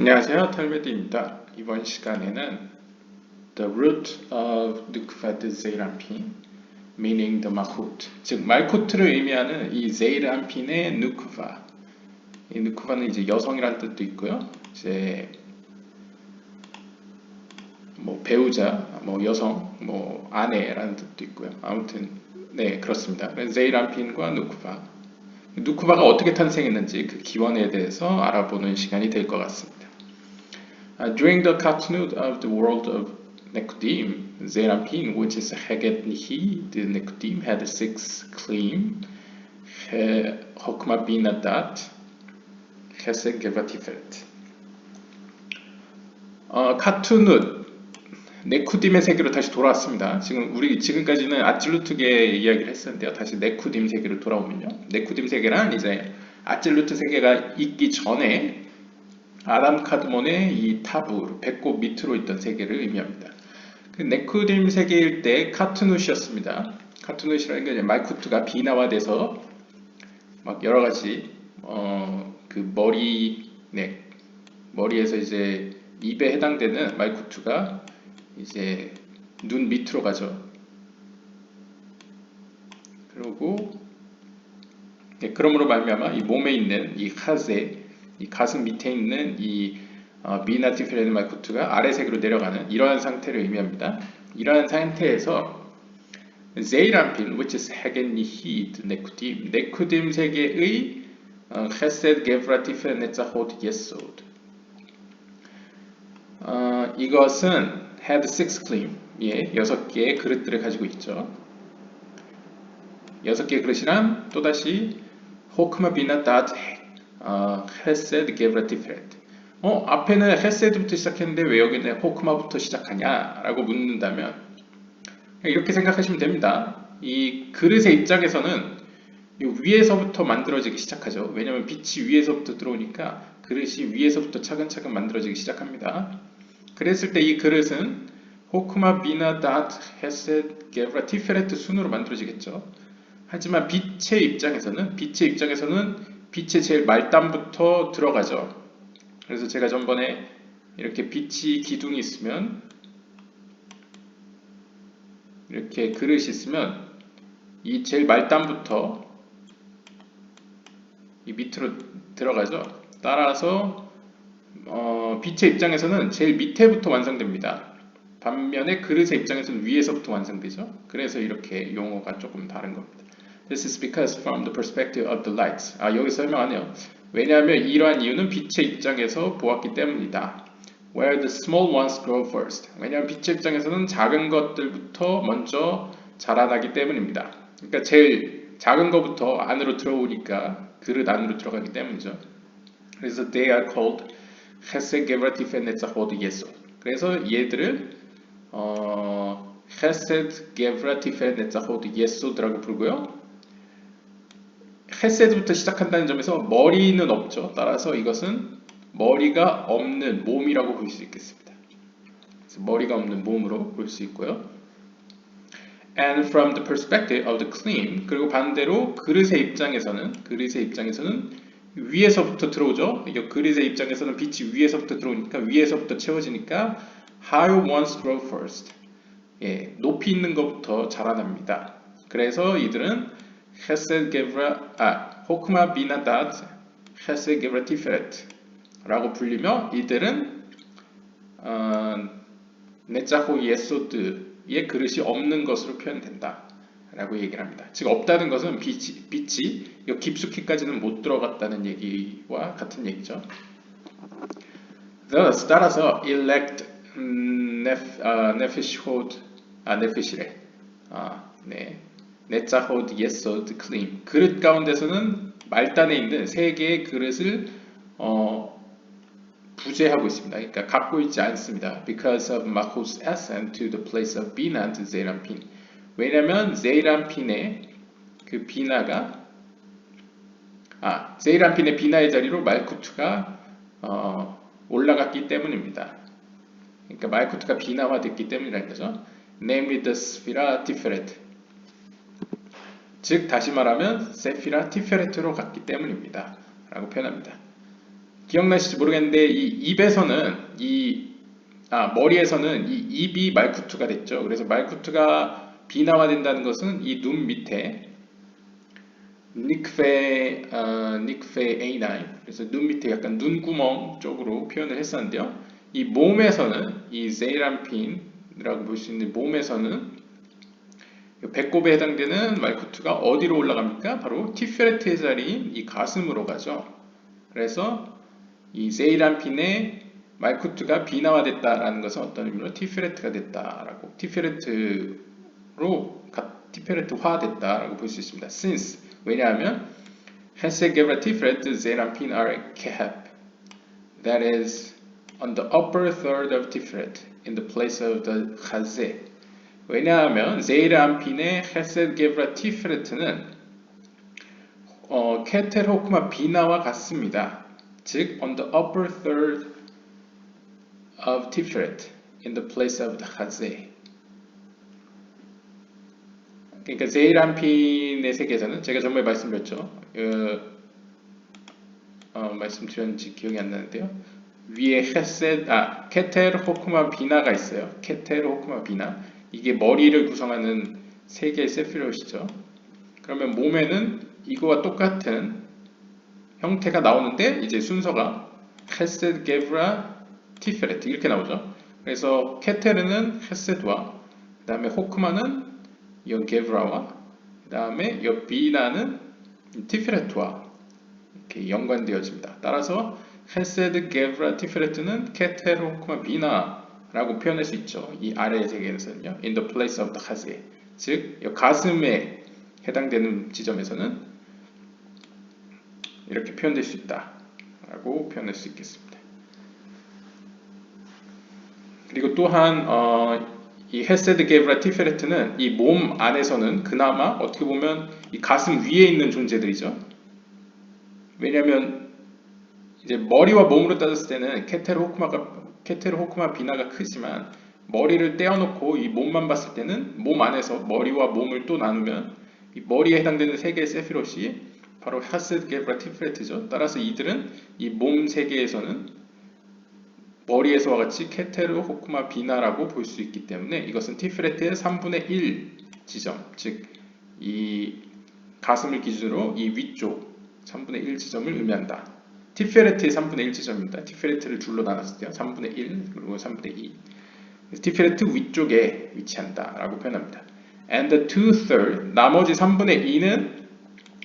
안녕하세요, 털메드입니다. 이번 시간에는 the root of Nukva de Zeirampin, meaning the Malkut, 즉 말쿠트를 의미하는 이 제이람핀의 누크바. 이 누크바는 이제 여성이라는 뜻도 있고요. 이제 뭐 배우자, 뭐 여성, 뭐 아내라는 뜻도 있고요. 아무튼 네, 그렇습니다. 제이람핀과 누크바. 누크바가 어떻게 탄생했는지 그 기원에 대해서 알아보는 시간이 될 것 같습니다. During the continuity of the world of Nekudim, Zerampin, which is Heget Nihi, the Nekudim had six claim, Hokma Bina Dat, Chesed Geva Tiferet. 카투누, 네쿠딤의 세계로 다시 돌아왔습니다. 지금까지는 아찔루트계 이야기를 했었는데요. 다시 네쿠딤 세계로 돌아오면요. 네쿠딤 세계란 이제 아찔루트 세계가 있기 전에 아담 카드몬의 이 타부, 배꼽 밑으로 있던 세계를 의미합니다. 그 네쿠딤 세계일 때 카투누시였습니다. 카투누시라는 게 말쿠트가 비나화돼서 막 여러 가지 그 머리에서 이제 입에 해당되는 말쿠트가 이제 눈 밑으로 가죠. 그리고 그러므로 말미암아 이 몸에 있는 이 하세, 이 가슴 밑에 있는 이 미나티피레드 말쿠트가 아래 세계로 내려가는 이러한 상태를 의미합니다. 이러한 상태에서 제이람핀, which is 헤겐니히드 네쿠딤, 네쿠딤 세계의 헤세드 게브라티페 네자호드 예소드. 이것은 had six claim, 예, 6개의 그릇들을 가지고 있죠. 6개의 그릇이란 또다시 호크마 비나 닷 헤세드 게브라티페레트. 앞에는 헤세드부터 시작했는데 왜 여기는 호크마부터 시작하냐 라고 묻는다면 이렇게 생각하시면 됩니다. 이 그릇의 입장에서는 위에서부터 만들어지기 시작하죠. 왜냐하면 빛이 위에서부터 들어오니까 그릇이 위에서부터 차근차근 만들어지기 시작합니다. 그랬을 때 이 그릇은 호크마 비나 닷 헤세드 게브라티페레트 순으로 만들어지겠죠. 하지만 빛의 입장에서는 빛의 제일 말단부터 들어가죠. 그래서 제가 전번에 이렇게 빛이 기둥이 있으면 이렇게 그릇이 있으면 이 제일 말단부터 이 밑으로 들어가죠. 따라서 빛의 입장에서는 제일 밑에부터 완성됩니다. 반면에 그릇의 입장에서는 위에서부터 완성되죠. 그래서 이렇게 용어가 조금 다른 겁니다. This is because from the perspective of the lights. 여기서 설명하네요. 왜냐하면 이러한 이유는 빛의 입장에서 보았기 때문이다. Where the small ones grow first. 왜냐하면 빛의 입장에서는 작은 것들부터 먼저 자라나기 때문입니다. 그러니까 제일 작은 것부터 안으로 들어오니까 그릇 안으로 들어가기 때문이죠. 그래서 they are called Chesed Gevratif Netzachod Yesod. 그래서 얘들을 Chesed Gevratif Netzachod Yesod라고 부르고요. 헤세드부터 시작한다는 점에서 머리는 없죠. 따라서 이것은 머리가 없는 몸이라고 볼 수 있겠습니다. 그래서 머리가 없는 몸으로 볼 수 있고요. And from the perspective of the clean, 그리고 반대로 그릇의 입장에서는 위에서부터 들어오죠. 그릇의 입장에서는 빛이 위에서부터 들어오니까 위에서부터 채워지니까 higher ones grow first. 예, 높이 있는 것부터 자라납니다. 그래서 이들은 헤세드 게브라 호크마 비나 닷 헤세드 게브라 티페레트 라고 불리며 이들은 네자호 예소드의 그릇이 없는 것으로 표현된다 라고 얘기를 합니다. 즉 없다는 것은 빛이 깊숙이까지는 못 들어갔다는 얘기와 같은 얘기죠. Thus, 따라서 elect 네피시호드 네피시레 네. 네자호드 예소드 클림 그릇 가운데서는 말단에 있는 세 개의 그릇을 부재하고 있습니다. 그러니까 갖고 있지 않습니다. Because of Malchut's ascent to the place of Bina and Zeirampin. 왜냐하면 제이람핀의 그 비나가 제이람핀의 비나의 자리로 말쿠트가 올라갔기 때문입니다. 그러니까 말쿠트가 비나화됐기 때문이라는 거죠. Namely the Sphira Tiferet. 즉 다시 말하면 세피라 티페레트로 갔기 때문입니다. 라고 표현합니다. 기억나실지 모르겠는데 이 입에서는 머리에서는 이 입이 말쿠트가 됐죠. 그래서 말쿠트가 비나화된다는 것은 이 눈 밑에 닉페 A9 그래서 눈 밑에 약간 눈구멍 쪽으로 표현을 했었는데요. 이 몸에서는 이 제이란핀이라고 볼 수 있는 몸에서는 배꼽에 해당되는 말쿠트가 어디로 올라갑니까? 바로 티페레트의 자리인 이 가슴으로 가죠. 그래서 이 세이란핀의 말쿠트가 비나화됐다라는 것은 어떤 의미로 티페레트가 됐다라고 티페레트화됐다라고 볼 수 있습니다. Since 왜냐하면 헨세 게브라 티페레트 세이란핀 are kept that is on the upper third of tiferet in the place of the chazé 왜냐하면 세이란핀의 헨세 게브라 티페레트는 케텔 호크마 비나와 같습니다. 즉 on the upper third of tiferet in the place of the chazé 그러니까 세이란핀의 세계에서는 제가 전에 말씀드렸죠. 말씀드렸는지 기억이 안 나는데요. 위에 케테르 호크마 비나가 있어요. 케테르 호크마 비나 이게 머리를 구성하는 세 개의 세피롯이죠. 그러면 몸에는 이거와 똑같은 형태가 나오는데 이제 순서가 헤세드 게브라 티페레트 이렇게 나오죠. 그래서 케테르는 헤세드와 그 다음에 호크마는 이 게브라와 그 다음에 이 비나는 티페레트와 이렇게 연관되어집니다. 따라서 헤세드 게브라 티페레트는 케테르 호크마 비나라고 표현할 수 있죠. 이 아래의 세계에서는요. In the place of the 하세 즉 가슴에 해당되는 지점에서는 이렇게 표현될 수 있다라고 표현할 수 있겠습니다. 그리고 또한 이 헤세드 게브라 티페레트는 이 몸 안에서는 그나마 어떻게 보면 이 가슴 위에 있는 존재들이죠. 왜냐하면 이제 머리와 몸으로 따졌을 때는 케테르 호크마 비나가 크지만 머리를 떼어놓고 이 몸만 봤을 때는 몸 안에서 머리와 몸을 또 나누면 이 머리에 해당되는 세 개의 세피롯이 바로 헤세드 게브라 티페레트죠. 따라서 이들은 이 몸 세계에서는 머리에서와 같이 케테르 호크마 비나라고 볼 수 있기 때문에 이것은 티페레트의 3분의 1 지점, 즉 이 가슴을 기준으로 이 위쪽 3분의 1 지점을 의미한다. 티페레트의 3분의 1 지점입니다. 티페레트를 둘로 나눴을 때요. 3분의 1 그리고 3분의 2 티페레트 위쪽에 위치한다 라고 표현합니다. And the 2/3 나머지 3분의 2는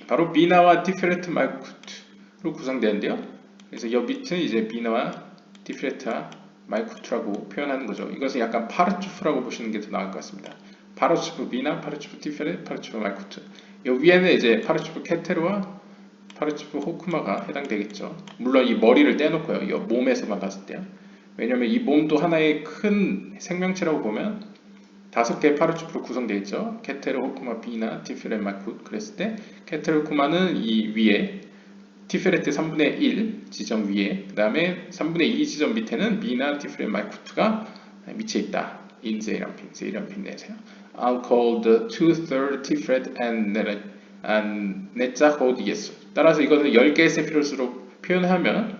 바로 비나와 티페레트 말쿠트로 구성되는데요. 그래서 이 밑은 이제 비나와 티페레트와 말쿠트라고 표현하는 거죠. 이것은 약간 파르추프라고 보시는 게 더 나을 것 같습니다. 파르추프 비나, 파르추프 티페레트, 파르추프 말쿠트. 이 위에는 이제 파르추프 케테르와 파르추프 호크마가 해당되겠죠. 물론 이 머리를 떼놓고요. 이 몸에서만 봤을 때요. 왜냐하면 이 몸도 하나의 큰 생명체라고 보면 5개의 파르추프로 구성되어 있죠. 케테르 호크마 비나 티페레트 말쿠트. 그랬을 때 케테르 호크마는 이 위에 티페레트 3분의 1 지점 위에 그 다음에 3분의 2 지점 밑에는 비나 티페레트 말쿠트가 밑에 있다. in 세이란핀 내세요. I'll call the 2/3 tiferet and netza hod yesod. 따라서 이것을 10개의 세피롯으로 표현하면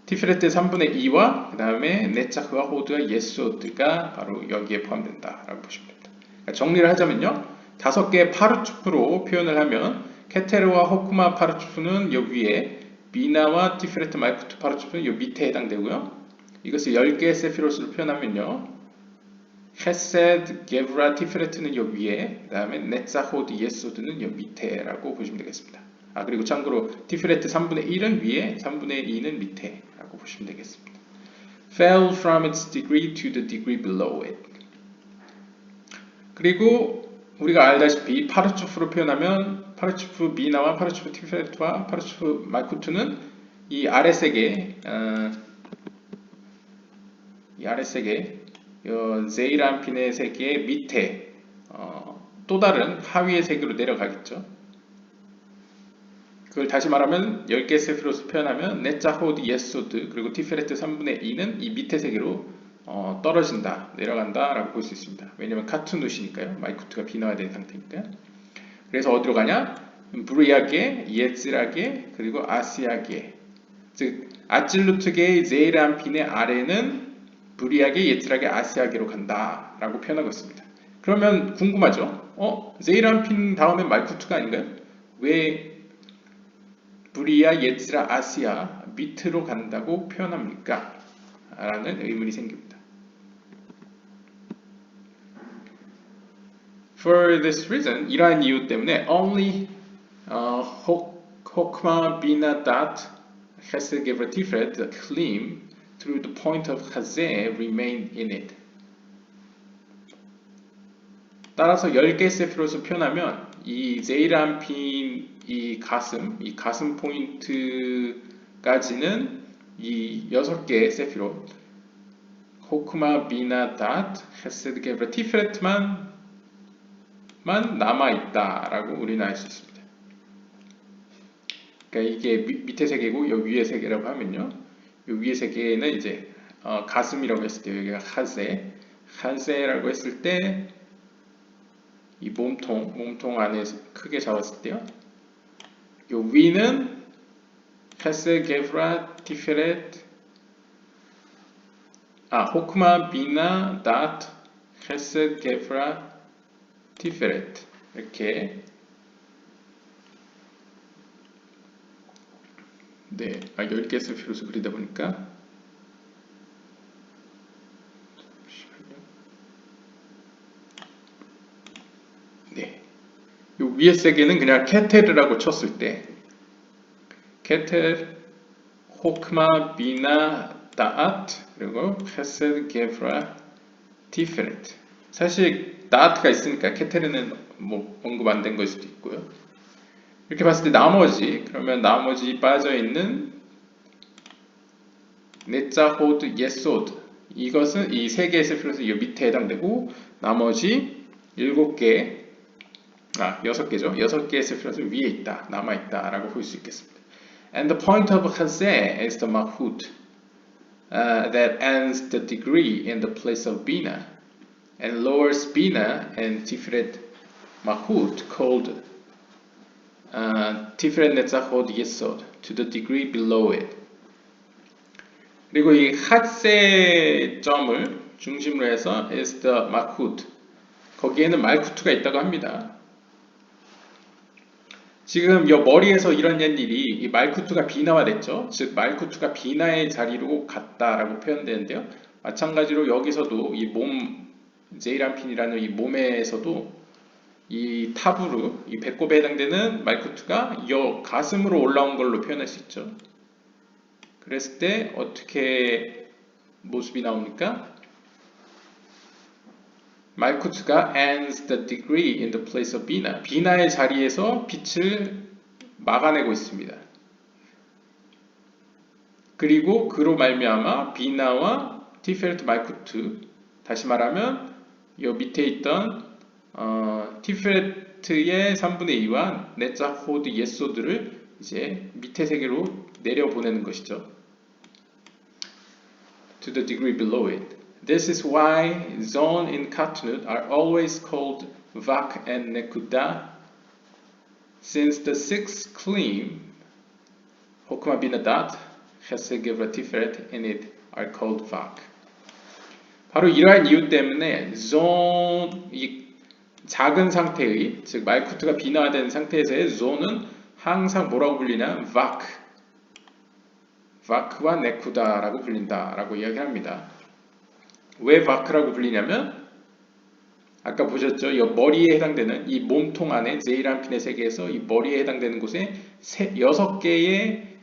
티페레트 3분의 2와 그 다음에 네차흐와 호드와 예소드가 바로 여기에 포함된다 라고 보시면 됩니다. 그러니까 정리를 하자면요. 5개의 파르추프로 표현을 하면 케테르와 호크마 파르추프는 여기 위에 비나와 티페레트 말쿠트 파르추프는 여기 밑에 해당되고요. 이것을 10개의 세피롯으로 표현하면요. 헤세드 게브라 티페레트는 여기 위에 그 다음에 네차 호드 예소드는 여기 밑에라고 보시면 되겠습니다. 그리고 참고로 티페레트 3분의 1은 위에 3분의 2는 밑에 라고 보시면 되겠습니다. Fell from its degree to the degree below it. 그리고 우리가 알다시피 파르추프로 표현하면 파르추프 비나와 파르추프 티페레트와 파르추프 말쿠트는 이 아래 세계 제이란핀의 세계 밑에 또 다른 하위의 세계로 내려가겠죠. 그걸 다시 말하면 10개 세피롯을 표현하면 네짜 호드 예소드 그리고 티페레트 3분의 2는 이 밑에 세계로 떨어진다, 내려간다 라고 볼 수 있습니다. 왜냐하면 카툰 옷이니까요. 마이쿠트가 비나화된 상태니까요. 그래서 어디로 가냐? 브리아게, 예츠라게, 그리고 아시아게. 즉 아찔루트게의 제이란핀의 아래는 브리아게, 예츠라게, 아시아게로 간다라고 표현하고 있습니다. 그러면 궁금하죠? 제이란핀 다음에 말쿠트가 아닌가요? 왜 브리아, 예츠라, 아시아 밑으로 간다고 표현합니까? 라는 의문이 생깁니다. For this reason, 이러한 이유 때문에 only Hokma bina dat Chesed Gevra Tiferet, the Klim, through the point of Chazeh remained in it. 따라서 10개의 세피롯을 표현하면 이 제이란핀 이 가슴 포인트까지는 이 6개의 세피롯 호크마 비나 닷 헤세드 게브라 티프렛만 남아있다라고 우리는 알 수 있습니다. 그러니까 이게 밑에 세 개고 여기 위에 세 개라고 하면요. 이 위에 세 개는 이제 가슴이라고 했을 때 여기가 하세라고 했을 때 이 몸통 안에서 크게 잡았을 때요. 요 위는 헤세 게브라 티페렛 호크마 비나 닷 헤세 게브라 티페렛 이렇게 네, 10개 세피롯을 그리다 보니까 네, 요 위에 세 개는 그냥 케테르라고 쳤을 때 케텔, 호크마, 비나, 다앗 그리고 헤세드, 게브라, 티페렛 사실 다앗가 있으니까 케테르는 뭐 언급 안 된 걸 수도 있고요. 이렇게 봤을 때 그러면 나머지 빠져있는 네자, 호드, 예소드 이것은 이 세 개의 세피롯은 이 밑에 해당되고 나머지 6개죠. 6개의 세피롯은 위에 있다, 남아있다 라고 볼 수 있겠습니다. And the point of Chazeh is the Mahut that ends the degree in the place of Bina and lowers Bina and Tiferet Mahut called Tiferet Netzachot Yesod to the degree below it. 그리고 이 핫세 점을 중심으로 해서 is the Mahut 거기에는 말쿠트가 있다고 합니다. 지금 이 머리에서 일어난 일이 이 말쿠트가 비나화됐죠. 즉 말쿠트가 비나의 자리로 갔다라고 표현되는데요. 마찬가지로 여기서도 이 제이란핀이라는 이 몸에서도 이 타부르, 이 배꼽에 해당되는 말쿠트가 이 가슴으로 올라온 걸로 표현할 수 있죠. 그랬을 때 어떻게 모습이 나옵니까? 말쿠트가 ends the degree in the place of Bina. 비나의 자리에서 빛을 막아내고 있습니다. 그리고 그로 말미암아 비나와 티페르트 말쿠트 다시 말하면 이 밑에 있던 티페르트의 3분의 2와 네자 호드 예소드를 이제 밑에 세계로 내려보내는 것이죠. To the degree below it. This is why zone in Katnut are always called Vak and Nekuda, since the six klim, Hokma Binadat, Chesed Gevra Tiferet in it are called Vak. 바로 이러한 이유 때문에 이 작은 상태의, 즉 말쿠트가 비나화된 상태에서의 존은 항상 뭐라고 불리냐? 바크와 네쿠다라고 불린다라고 이야기합니다. 왜 바크라고 불리냐면 아까 보셨죠? 이 머리에 해당되는 이 몸통 안에 제이란핀의 세계에서 이 머리에 해당되는 곳에 6개의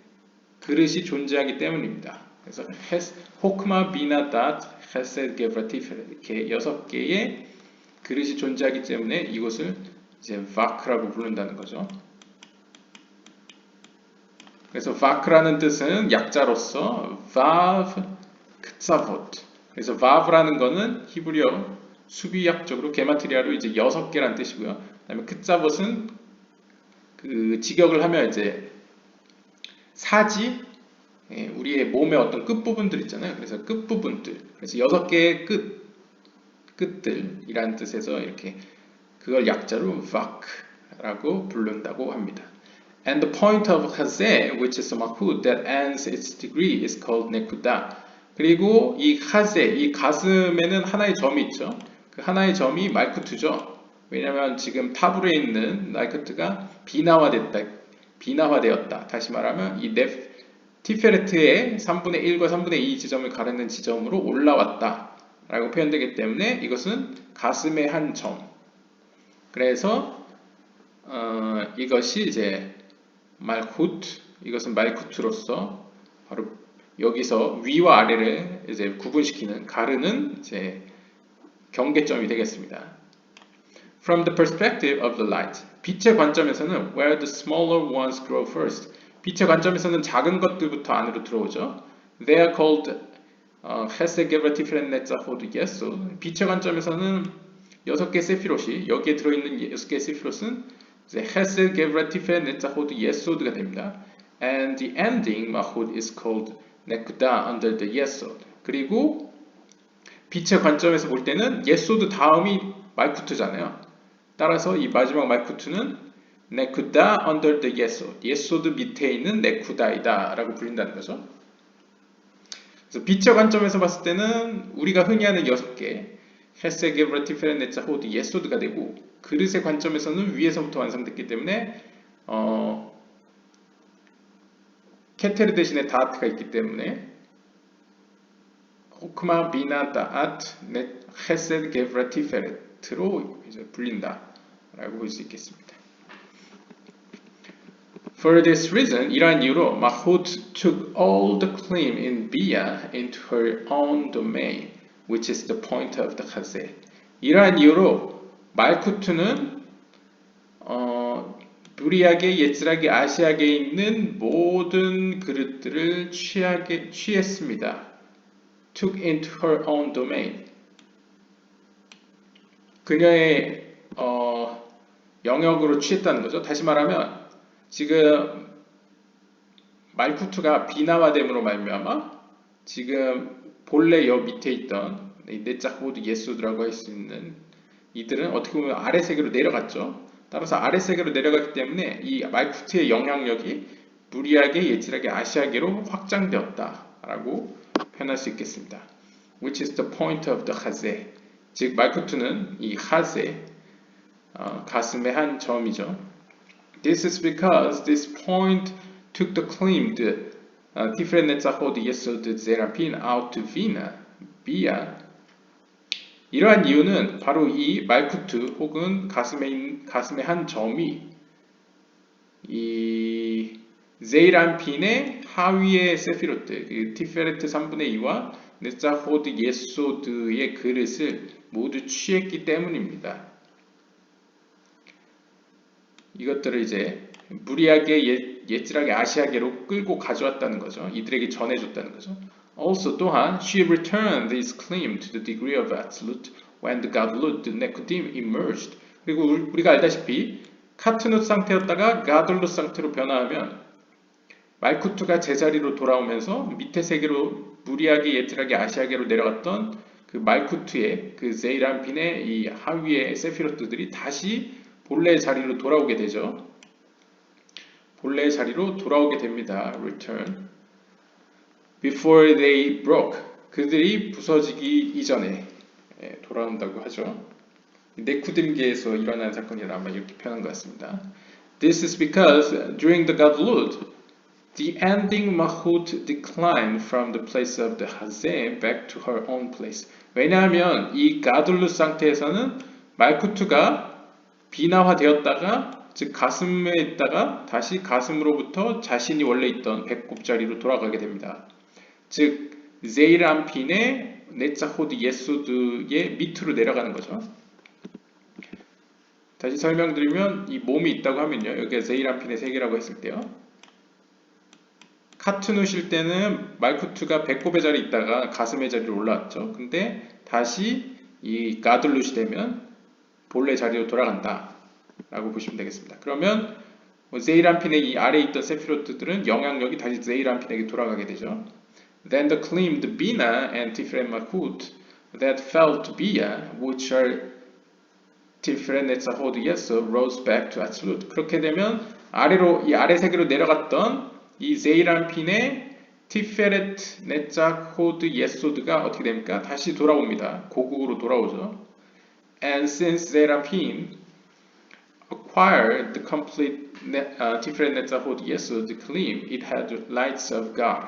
그릇이 존재하기 때문입니다. 그래서 호크마 비나 닷 헤세드 게브라 티페렛 이렇게 6개의 그릇이 존재하기 때문에 이곳을 이제 바크라고 부른다는 거죠. 그래서 바크라는 뜻은 약자로서 vav ktsavot. 그래서 vav라는 거는 히브리어 수비약적으로 게마트리아로 이제 6개란 뜻이고요. 그다음에 ktsavot은 그 직역을 하면 이제 사지, 우리의 몸의 어떤 끝부분들 있잖아요. 그래서 끝부분들. 그래서 6개의 끝들이라는 뜻에서 이렇게 그걸 약자로 vak라고 라고 부른다고 합니다. And the point of Khazeh, which is a mahud that ends its degree, is called nekuda. 그리고 이 Khazeh, 이 가슴에는 하나의 점이 있죠. 그 하나의 점이 말쿠트죠. 왜냐하면 지금 타블에 있는 말쿠트가 비나화되었다. 다시 말하면 이 티페레트의 3분의 1과 3분의 2 지점을 가르는 지점으로 올라왔다 라고 표현되기 때문에 이것은 가슴의 한 점. 그래서 이것이 이제 말쿠트, 이것은 말쿠트로서 바로 여기서 위와 아래를 이제 구분시키는 가르는 이제 경계점이 되겠습니다. From the perspective of the light, 빛의 관점에서는 where the smaller ones grow first. 빛의 관점에서는 작은 것들부터 안으로 들어오죠. They are called Chesed Gevurah Tiferet Netzach Hod Yesod. 빛의 관점에서는 6개 세피롯이 여기에 들어있는 6개 세피롯은 이제 Chesed Gevurah Tiferet Netzach Hod Yesod가 됩니다. And the ending Mahud is called Nekuda under the Yesod. 그리고 빛의 관점에서 볼 때는 예소드 다음이 말쿠트잖아요. 따라서 이 마지막 말쿠트는 네쿠다 under the 예소드, 예소드 밑에 있는 네쿠다이다 라고 불린다는 거죠. 그래서 빛의 관점에서 봤을 때는 우리가 흔히 하는 6개 헤세 게브라 티페렌 네자 호드 예소드가 되고, 그릇의 관점에서는 위에서부터 완성됐기 때문에 케테르 대신에 다아트가 있기 때문에 호크마 비나 다아트 헤세 게브라 티페레트로 이제 불린다 라고 볼 수 있겠습니다. For this reason, 이러한 이유로 Mahut took all the claim in Bia into her own domain, which is the point of the Chazeh. 이러한 이유로 말쿠트는 무리하게 예츠라게 아시아에 있는 모든 그릇들을 취했습니다. Took into her own domain. 그녀의 영역으로 취했다는 거죠. 다시 말하면 지금 말쿠트가 비나화됨으로 말미암아 지금 본래 여 밑에 있던 네자호드 예소드라고 할 수 있는 이들은 어떻게 보면 아래 세계로 내려갔죠. 따라서 아래 세계로 내려갔기 때문에 이 말쿠트의 영향력이 무리하게 예질하게 아시아계로 확장되었다라고 표현할 수 있겠습니다. Which is the point of the Chazeh. 즉 말쿠트는 이 하세, 가슴의 한 점이죠. This is because this point took the claimed Tiferet Netzachot Yesod Zerapin out to Bia. 이러한 이유는 바로 이 말쿠트 혹은 가슴의 한 점이 이 제이란핀의 하위의 세피로트, 그 티페레트 3분의 2와 네자호드 예소드의 그릇을 모두 취했기 때문입니다. 이것들을 이제 무리하게 예질하게 아시아계로 끌고 가져왔다는 거죠. 이들에게 전해줬다는 거죠. Also 또한 she returned this claim to the degree of absolute when the gadlut nekudim emerged. 그리고 우리가 알다시피 카트누트 상태였다가 가들룻 상태로 변화하면 말쿠트가 제자리로 돌아오면서 밑에 세계로 무리하게 예질하게 아시아계로 내려갔던 그 말쿠트의 그 제이란핀의 이 하위의 세피로트들이 다시 본래의 자리로 돌아오게 되죠. 본래의 자리로 돌아오게 됩니다. Return. Before they broke. 그들이 부서지기 이전에 돌아온다고 하죠. 네쿠딤계에서 일어난 사건이라 아마 이렇게 표현한 것 같습니다. This is because during the Gadlut, the ending Mahut declined from the place of the Hazeh back to her own place. 왜냐하면 이 가둘룻 상태에서는 말쿠트가 비나화되었다가 즉 가슴에 있다가 다시 가슴으로부터 자신이 원래 있던 배꼽 자리로 돌아가게 됩니다. 즉 제이란핀의 네자호드 예소드의 밑으로 내려가는 거죠. 다시 설명드리면 이 몸이 있다고 하면요. 여기가 제이란핀의 세계라고 했을 때요. 카트누실 때는 말쿠트가 배꼽의 자리에 있다가 가슴의 자리로 올라왔죠. 근데 다시 이 가들룻이 되면 본래 자리로 돌아간다 라고 보시면 되겠습니다. 그러면 제이란핀의 이 아래에 있던 세피로트들은 영향력이 다시 제이란핀에게 돌아가게 되죠. Then the claimed Bina and Tiferet Malkut that fell to Bia, which are 티프렌네자 호드예서 rose back to absolute. 그렇게 되면 아래로 이 아래 세계로 내려갔던 이 제이란핀의 티페레트 네자 호드 예소드가 어떻게 됩니까? 다시 돌아옵니다. 고국으로 돌아오죠. And since 제이란핀 acquired the complete 티페레트 네자 호드 예소드 claim, it had lights of God.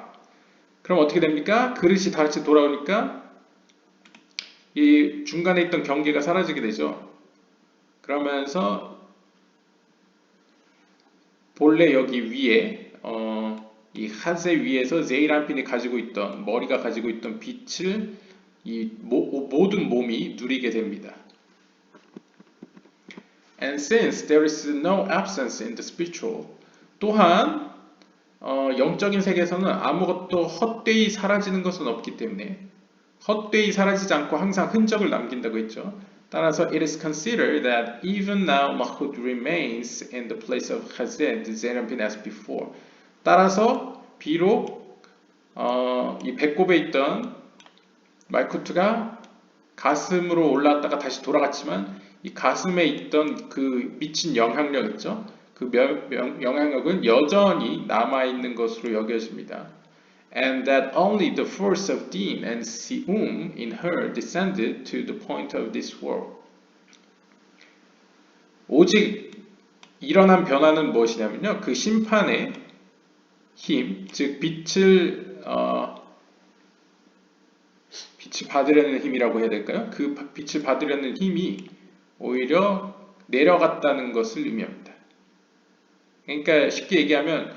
그럼 어떻게 됩니까? 그릇이 다시 돌아오니까 이 중간에 있던 경계가 사라지게 되죠. 그러면서 본래 여기 위에 이 하세 위에서 제이란핀이 가지고 있던 머리가 가지고 있던 빛을 이 모든 몸이 누리게 됩니다. And since there is no absence in the spiritual, 또한 영적인 세계에서는 아무것도 헛되이 사라지는 것은 없기 때문에 헛되이 사라지지 않고 항상 흔적을 남긴다고 했죠. 따라서 it is considered that even now Mahud remains in the place of Chesed, Zeranpin as before. 따라서 비록 이 배꼽에 있던 말쿠트가 가슴으로 올라왔다가 다시 돌아갔지만 이 가슴에 있던 그 미친 영향력 있죠? 그 영향력은 여전히 남아있는 것으로 여겨집니다. And that only the force of Din and Sium in her descended to the point of this world. 오직 일어난 변화는 무엇이냐면요. 그 심판의 힘, 즉 빛을 받으려는 힘이라고 해야 될까요? 그 빛을 받으려는 힘이 오히려 내려갔다는 것을 의미합니다. 그러니까 쉽게 얘기하면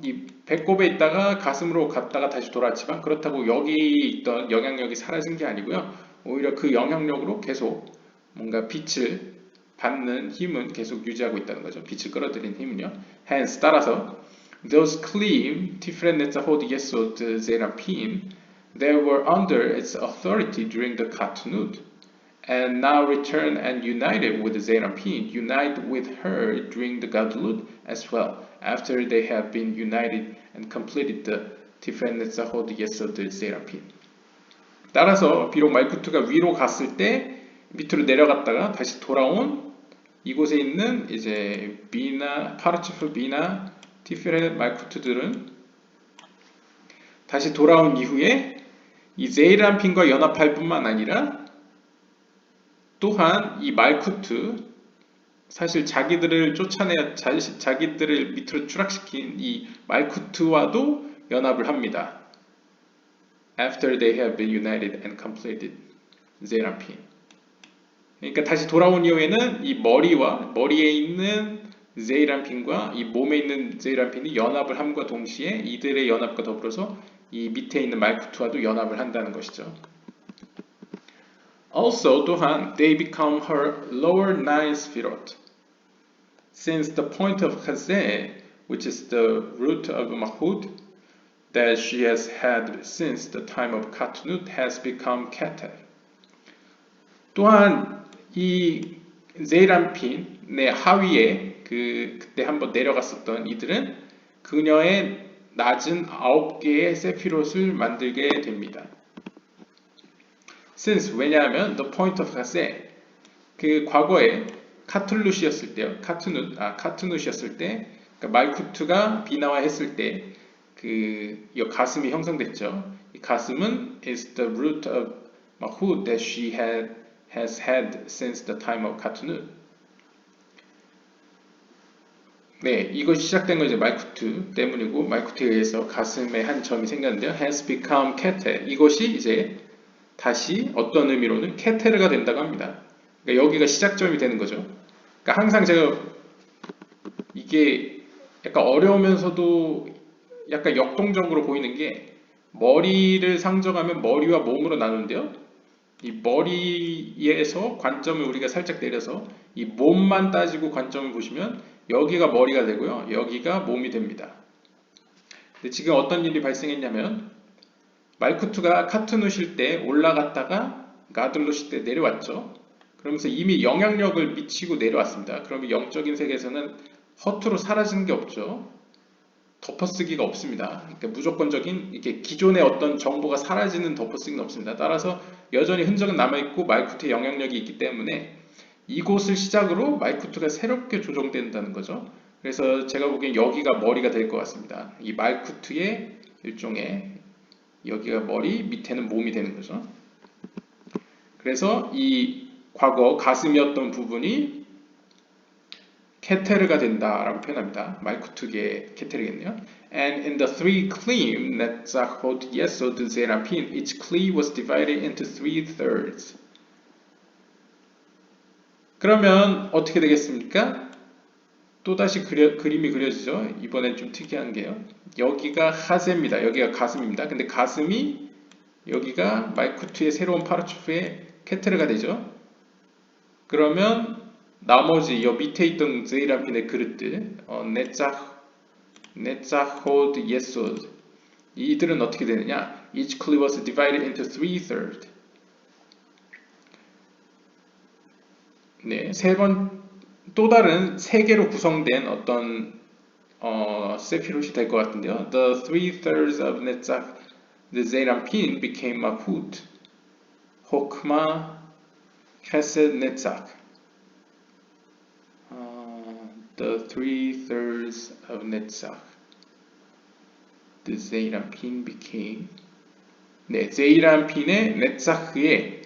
이 배꼽에 있다가 가슴으로 갔다가 다시 돌아왔지만 그렇다고 여기 있던 영향력이 사라진 게 아니고요. 오히려 그 영향력으로 계속 뭔가 빛을 받는 힘은 계속 유지하고 있다는 거죠. 빛을 끌어들이는 힘은요. Hence 따라서 those claim different hold yesod zerapin, they were under its authority during the Katnud, and now return and united with Zerapin, unite with her during the Gadlut as well, after they have been united and completed the Tiferet Zahod Yesod Zerapin. 따라서 비록 말쿠트가 위로 갔을 때 밑으로 내려갔다가 다시 돌아온 이곳에 있는 이제 비나 파르치프 비나 티페렛 말쿠트들은 다시 돌아온 이후에 이 제이란핀과 연합할 뿐만 아니라 또한 이 말쿠트 사실 자기들을 쫓아내 자기들을 밑으로 추락시킨 이 말쿠트와도 연합을 합니다. After they have been united and completed 제이란핀. 그러니까 다시 돌아온 이후에는 이 머리에 있는 제이란핀과 이 몸에 있는 제이란핀이 연합을 함과 동시에 이들의 연합과 더불어서 이 밑에 있는 말쿠트와도 연합을 한다는 것이죠. Also, 또한 they become her lower nine sefirot. Since the point of Chazeh, which is the root of Mahud, that she has had since the time of Katnut, has become Keter. 또한 이 제이란핀의 하위에 그때 한번 내려갔었던 이들은 그녀의 낮은 9개의 세피롯을 만들게 됩니다. Since 왜냐하면 the point of Chazeh 그 과거에 카툴룻이었을 때요. 카투누시였을 때 그러니까 말쿠트가 비나화했을 때 그 가슴이 형성됐죠. 이 가슴은 is the root of Mahud that she has had since the time of Katnut. 네, 이것이 시작된 건 이제 말쿠트 때문이고 말쿠트에 의해서 가슴에 한 점이 생겼는데요. has become Keter. 이것이 이제 다시 어떤 의미로는 케테르가 된다고 합니다. 그러니까 여기가 시작점이 되는 거죠. 그러니까 항상 제가 이게 약간 어려우면서도 약간 역동적으로 보이는 게 머리를 상정하면 머리와 몸으로 나누는데요. 이 머리에서 관점을 우리가 살짝 내려서 이 몸만 따지고 관점을 보시면 여기가 머리가 되고요. 여기가 몸이 됩니다. 근데 지금 어떤 일이 발생했냐면 말쿠트가 카투누실 때 올라갔다가 가들루실 때 내려왔죠. 그러면서 이미 영향력을 미치고 내려왔습니다. 그러면 영적인 세계에서는 허투루 사라지는 게 없죠. 덮어쓰기가 없습니다. 그러니까 무조건적인 이렇게 기존의 어떤 정보가 사라지는 덮어쓰기는 없습니다. 따라서 여전히 흔적은 남아있고 말쿠트의 영향력이 있기 때문에 이곳을 시작으로 말쿠트가 새롭게 조정된다는 거죠. 그래서 제가 보기엔 여기가 머리가 될 것 같습니다. 이 말쿠트의 일종의 여기가 머리, 밑에는 몸이 되는 거죠. 그래서 이 과거 가슴이었던 부분이 케테르가 된다라고 표현합니다. 말쿠트의 케테르겠네요. And in the three klim that Zachod Yesod Zerapin, each kli was divided into 3/3. 그러면 어떻게 되겠습니까? 또다시 그림이 그려지죠. 이번엔 좀 특이한 게요. 여기가 하세입니다. 여기가 가슴입니다. 근데 가슴이 여기가 말쿠트의 새로운 파르츠프의 케테르가 되죠. 그러면 나머지 여 밑에 있던 제이람핀의 그릇들 네자호드 예소드 이들은 어떻게 되느냐? Each kli was divided into 3/3. 네, 또 다른 세 개로 구성된 어떤 세피롯이 될 것 같은데요. The 3/3 of Netzach, the Zeirampin became Malchut, Hokmah, Chesed, Netzach. The 3/3 of Netzach, the Zeirampin became. 네, 제이람핀의 네츠ach의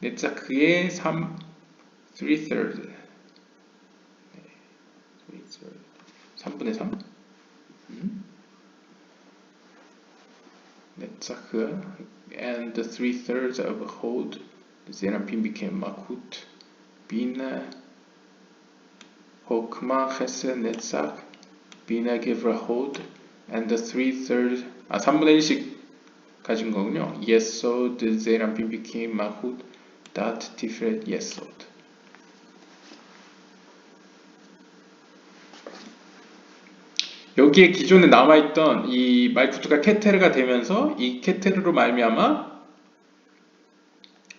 3/3 3분의 3 네츠ach and the 3/3 of Hod, the Zeirampin became Malchut, Bina, Hokmah, Chesed, Netzach, Bina, Gevra, Hod, and the 3/3 3분의 1씩 가진 거군요. Yesod, Zeirampin became Malchut, Dat, Tiferet, Yesod. 여기에 기존에 남아있던 이 말쿠트가 케테르가 되면서 이 케테르로 말미암아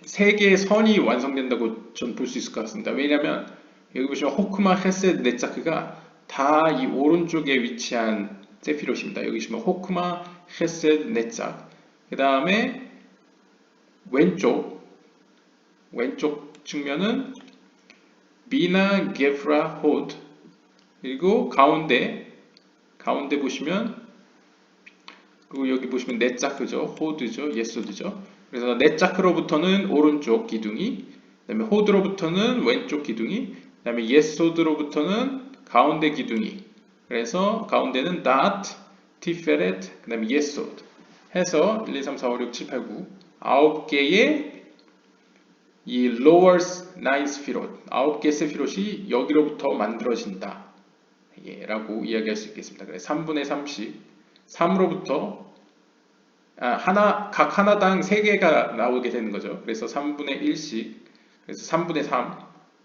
세 개의 선이 완성된다고 전 볼 수 있을 것 같습니다. 왜냐하면 여기 보시면 호크마, 헤세드, 네자크가 다 이 오른쪽에 위치한 세피롯입니다. 여기 보시면 호크마, 헤세드, 네자크 그 다음에 왼쪽 측면은 비나, 게프라, 호드 그리고 가운데 보시면 그리고 여기 보시면 네자크죠, 호드죠, 예소드죠. 그래서 네자크로부터는 오른쪽 기둥이, 그다음에 호드로부터는 왼쪽 기둥이, 그다음에 예소드로부터는 가운데 기둥이. 그래서 가운데는 dat, 티페렛, 그다음에 예소드 해서 1, 2, 3, 4, 5, 6, 7, 8, 9 9개의 이 lower 9 스피롯 9개 세피롯이 여기로부터 만들어진다 라고 이야기할 수 있겠습니다. 그래서 3분의 3씩 3으로부터 각 하나당 3개가 나오게 되는 거죠. 그래서 3분의 1씩 그래서 3분의 3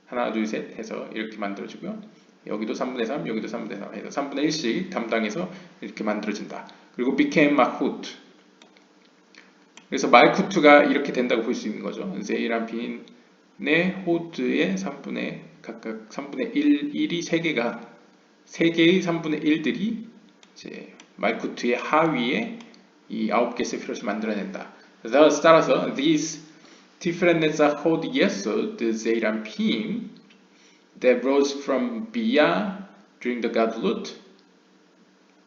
하나 둘 셋 해서 이렇게 만들어지고요. 여기도 3분의 3 여기도 3분의 3 해서 3분의 1씩 담당해서 이렇게 만들어진다. 그리고 became Malchut 그래서 말쿠트가 이렇게 된다고 볼 수 있는 거죠. 제이람핀의 호드의 3분의 각각 3분의 1이 3개의 3분의 1들이 이제 말쿠트의 하위에 이 9개 세피롯을 만들어낸다. Thus, 따라서 these different Netzachot Yesod, the Zeirampin that rose from Bia during the Gadlut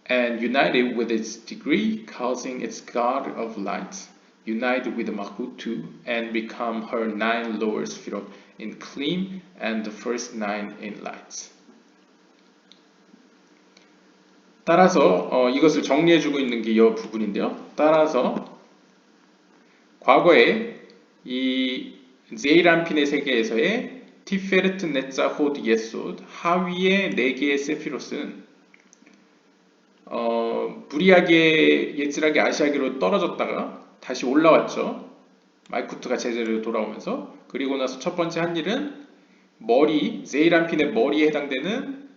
and united with its degree, causing its God of light, united with the Malchut too, and become her 9 lower Sefirot in Klim and the first 9 in lights. 따라서 이것을 정리해주고 있는 게 이 부분인데요. 따라서 과거에 이 제이람핀의 세계에서의 티페르트, 네자, 호드, 예소드 하위의 4개의 세피롯은 무리하게 예질하게 아시아계로 떨어졌다가 다시 올라왔죠. 말쿠트가 제자리로 돌아오면서. 그리고 나서 첫 번째 한 일은 제이람핀의 머리에 해당되는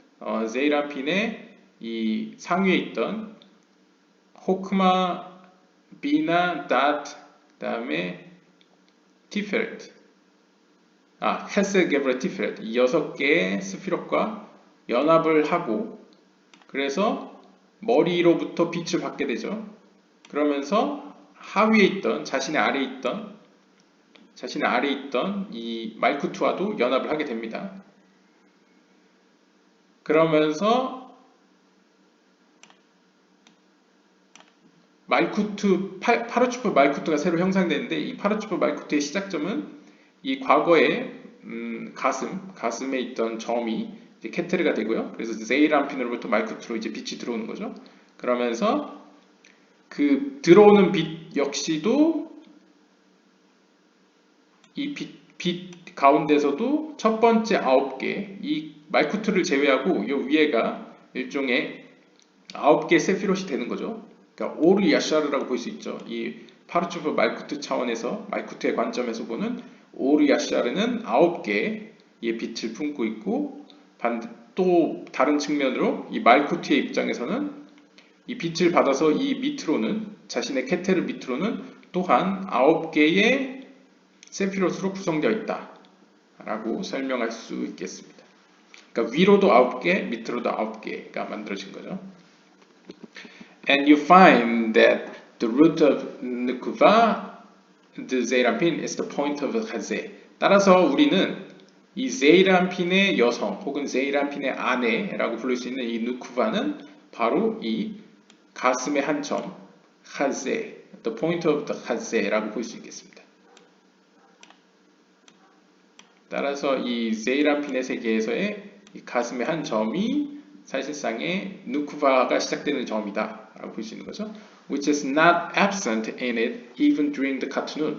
제이람핀의 이 상위에 있던 호크마, 비나, 닷, 그 다음에 티페렛 헤세, 게브라, 티페렛 이 6개의 스피롯과 연합을 하고 그래서 머리로부터 빛을 받게 되죠. 그러면서 하위에 있던 자신의 아래에 있던 자신의 아래에 있던 이 말쿠트와도 연합을 하게 됩니다. 그러면서 파르츠프 말쿠트가 새로 형성되는데 이 파르츠프 말쿠트의 시작점은 이 과거의 가슴에 있던 점이 이제 케테르가 되고요. 그래서 제이란핀으로부터 말쿠트로 이제 빛이 들어오는 거죠. 그러면서 그 들어오는 빛 역시도 이 빛 가운데서도 첫 번째 9개, 이 말쿠트를 제외하고 이 위에가 일종의 9개의 세피롯이 되는 거죠. 그러니까 오르 야샤르라고 볼 수 있죠. 이 파르츠프 말쿠트 차원에서 말쿠트의 관점에서 보는 오르 야샤르는 9개의 빛을 품고 있고 또 다른 측면으로 이 말쿠트의 입장에서는 이 빛을 받아서 이 밑으로는 자신의 케테르 밑으로는 또한 9개의 세피롯으로 구성되어 있다 라고 설명할 수 있겠습니다. 그러니까 위로도 9개, 밑으로도 9개가 만들어진 거죠. And you find that the root of Nukuva, the Zeirampin, is the point of Chazé. 따라서 우리는 이 제이란핀의 여성 혹은 제이란핀의 아내라고 부를 수 있는 이 누쿠바는 바로 이 가슴의 한 점, 하제, the point of the 하제라고 볼 수 있겠습니다. 따라서 이 제이란핀의 세계에서의 이 가슴의 한 점이 사실상의 누쿠바가 시작되는 점이다 라고 볼 수 있는 거죠. Which is not absent in it even during the Katnut.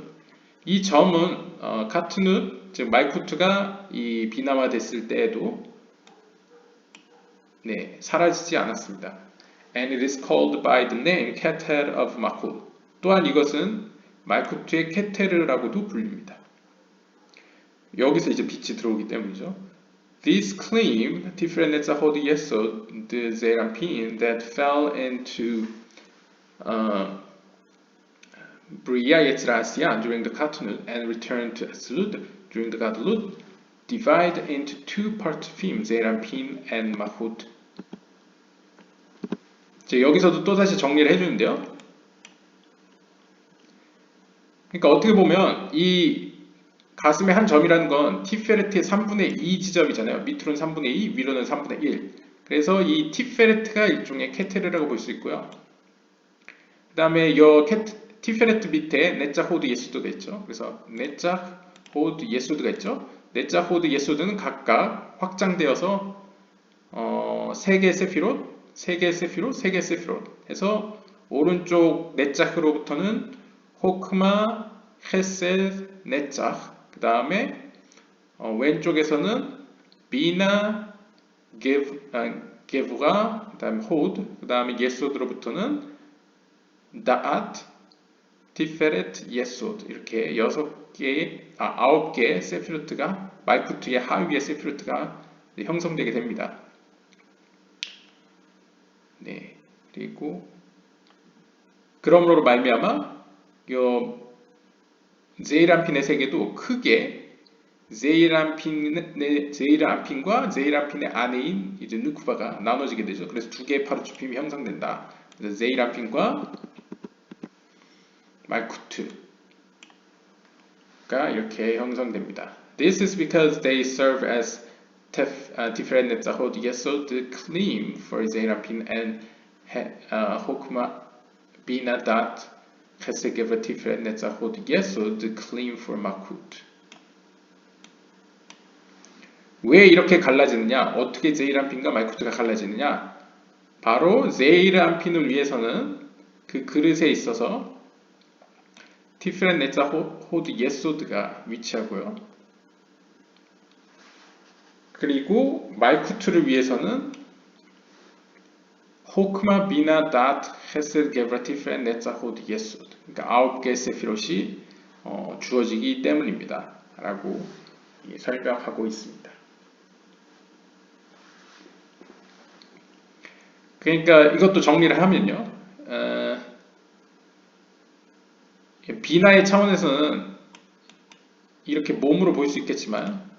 이 점은 카트누, 즉 말쿠트가 이 비남화 됐을 때에도 사라지지 않았습니다. And it is called by the name Keter of Malkut. 또한 이것은 말쿠트의 케테르라고도 불립니다. 여기서 이제 빛이 들어오기 때문이죠. This claim different Netzachot Yesod, the Zeirampin that fell into Bria Yetzirah during the Katnut and returned to Atzilut during the Gadlut divide into two partifim, Zeirampin and Malkut. 여기서도 또다시 정리를 해주는데요. 그러니까 어떻게 보면 이 가슴의 한 점이라는 건 티페레트의 3분의 2 지점이잖아요. 밑으로는 3분의 2, 위로는 3분의 1. 그래서 이 티페레트가 일종의 케테르라고 볼 수 있고요. 그 다음에 티페레트 밑에 넷자 호드 예수드가 있죠. 그래서 넷자 호드 예수드가 있죠. 넷자 호드 예수드는 각각 확장되어서 3개의 세피롯, 3개의 세피롯, 3개의 세피롯 해서 오른쪽 넷자흐로부터는 호크마, 헤셋, 넷자 그 다음에 왼쪽에서는 비나, 게브가, 그 다음에 호드, 그 다음에 예소드로부터는 다앗, 티페렛, 예소드 이렇게 9개의 세피로트가 말쿠트의 하위의 세피로트가 형성되게 됩니다. 네, 그리고 그러므로 말미암아 제이란핀의 세계도 크게 제이란핀과 제이란핀의 아내인 이제 누쿠바가 나눠지게 되죠. 그래서 두 개의 파르츠핌이 형성된다. 그래서 제이란핀과 말쿠트가 이렇게 형성됩니다. This is because they serve as different Netzachot Yesod, the claim for Zeirampin and Hokma Bina Dat Chesed Gevra Tiferet Netzachot Yesod, the claim for Malkut. 왜 이렇게 갈라지느냐? 어떻게 제이란핀과 말쿠트가 갈라지느냐? 바로 제이란핀을 위해서는 그 그릇에 있어서 티페렛 네자호드 예소드가 위치하고요. 그리고 말쿠트를 위해서는 호크마 비나 닷 헤셋 게브라 티페렛 네자호드 예소드, 그러니까 9개의 세피롯이 주어지기 때문입니다. 라고 설명하고 있습니다. 그러니까 이것도 정리를 하면요. 비나의 차원에서는 이렇게 몸으로 볼 수 있겠지만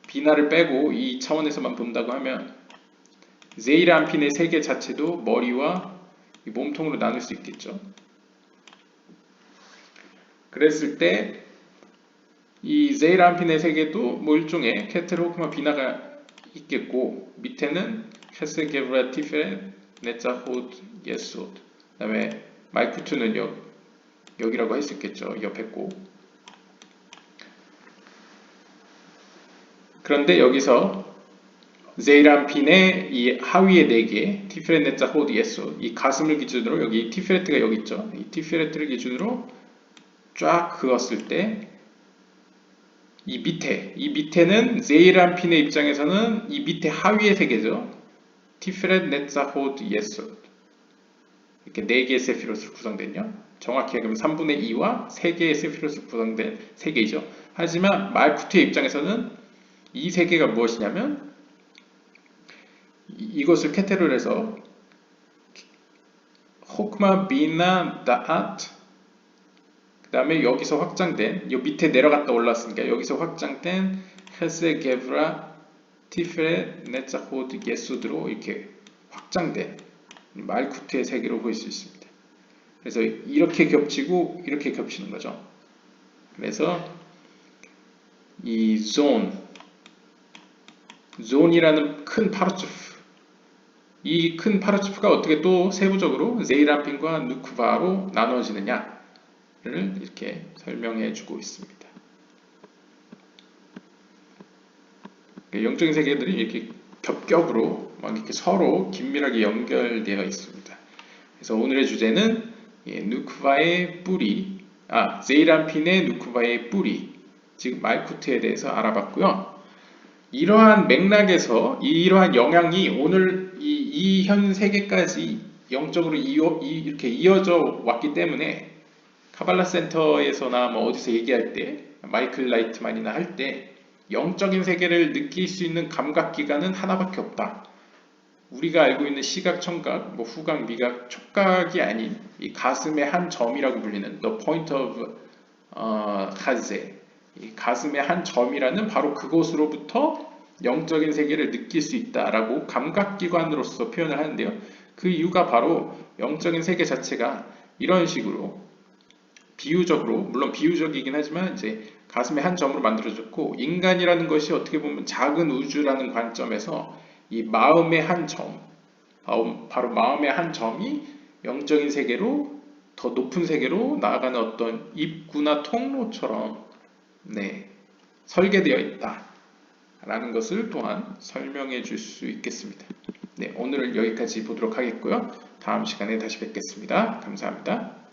비나를 빼고 이 차원에서만 본다고 하면 제이란핀의 세계 자체도 머리와 몸통으로 나눌 수 있겠죠. 그랬을 때 이 제이란핀의 세계도 뭐 일종의 케텔 호크마 비나가 있겠고 밑에는 헤세 게브라 티페 네자 호드 예스오드 그 다음에 말쿠트는 여기라고 할 수 있겠죠. 옆에 고 그런데 여기서 제이란핀의 이 하위의 4개 티페렛 네자 호드 예스오드 이 가슴을 기준으로 여기 티페레트가 여기 있죠. 이 티페레트를 기준으로 쫙 그었을 때 이 밑에는 제이란핀의 입장에서는 이 밑에 하위의 세계죠. 티페렛 네자 호드 예스오드 이렇게 4개의 세피롯으로 구성된요. 정확히 얘기하면 3분의 2와 3개의 세피롯으로 구성된 세계이죠. 하지만 말쿠트의 입장에서는 이 세계가 무엇이냐면 이것을 캐테를 해서 호크마 비나 다앗 그 다음에 여기서 확장된 이 밑에 내려갔다 올랐으니까 여기서 확장된 헤세 게브라 티페레 네자호드 예수드로 이렇게 확장된 말쿠트의 세계로 볼 수 있습니다. 그래서 이렇게 겹치고 이렇게 겹치는 거죠. 그래서 이 존이라는 큰 파르츠프 이 큰 파르츠프가 어떻게 또 세부적으로 제이란핀과 누쿠바로 나눠지느냐를 이렇게 설명해 주고 있습니다. 영적인 세계들이 이렇게 겹겹으로 막 이렇게 서로 긴밀하게 연결되어 있습니다. 그래서 오늘의 주제는 누쿠바의 뿌리, 제이란핀의 누쿠바의 뿌리, 즉 말쿠트에 대해서 알아봤고요. 이러한 맥락에서 이러한 영향이 오늘 이 현 세계까지 영적으로 이렇게 이어져 왔기 때문에 카발라 센터에서나 뭐 어디서 얘기할 때 마이클 라이트만이나 할 때 영적인 세계를 느낄 수 있는 감각 기관은 하나밖에 없다. 우리가 알고 있는 시각, 청각, 뭐 후각, 미각, 촉각이 아닌 이 가슴의 한 점이라고 불리는 the point of 하제 이 가슴의 한 점이라는 바로 그곳으로부터 영적인 세계를 느낄 수 있다라고 감각기관으로서 표현을 하는데요. 그 이유가 바로 영적인 세계 자체가 이런 식으로 비유적으로, 물론 비유적이긴 하지만 이제 가슴의 한 점으로 만들어졌고 인간이라는 것이 어떻게 보면 작은 우주라는 관점에서 이 마음의 한 점, 바로 마음의 한 점이 영적인 세계로 더 높은 세계로 나아가는 어떤 입구나 통로처럼 설계되어 있다. 라는 것을 또한 설명해 줄 수 있겠습니다. 오늘은 여기까지 보도록 하겠고요. 다음 시간에 다시 뵙겠습니다. 감사합니다.